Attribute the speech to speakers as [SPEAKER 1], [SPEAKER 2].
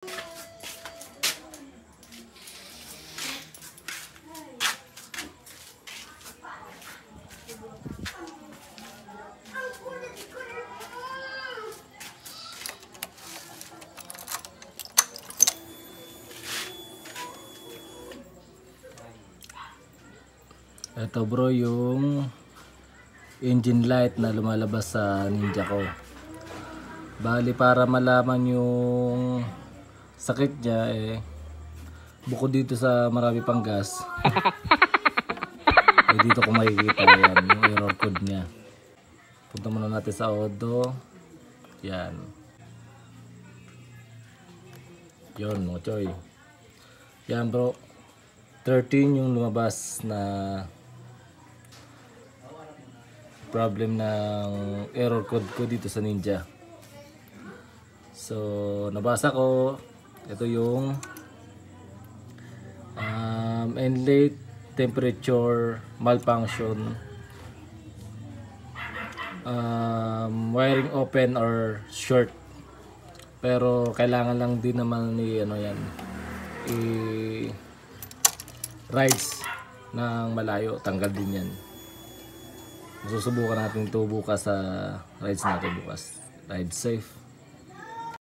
[SPEAKER 1] Ito bro yung engine light na lumalabas sa Ninja ko. Bali para malaman yung sakit niya bukod dito sa marami pang gas dito ko makikita yan yung error code niya. Punta muna natin sa Odo. Yan. Yun mga choy. Yan bro. 13 yung lumabas na problem ng error code ko dito sa Ninja. So nabasa ko ito yung inlet temperature malfunction, wiring open or short, pero kailangan lang din naman ni rides ng malayo, tanggal din yan. Susubukan natin ito bukas sa rides natin bukas. Ride safe.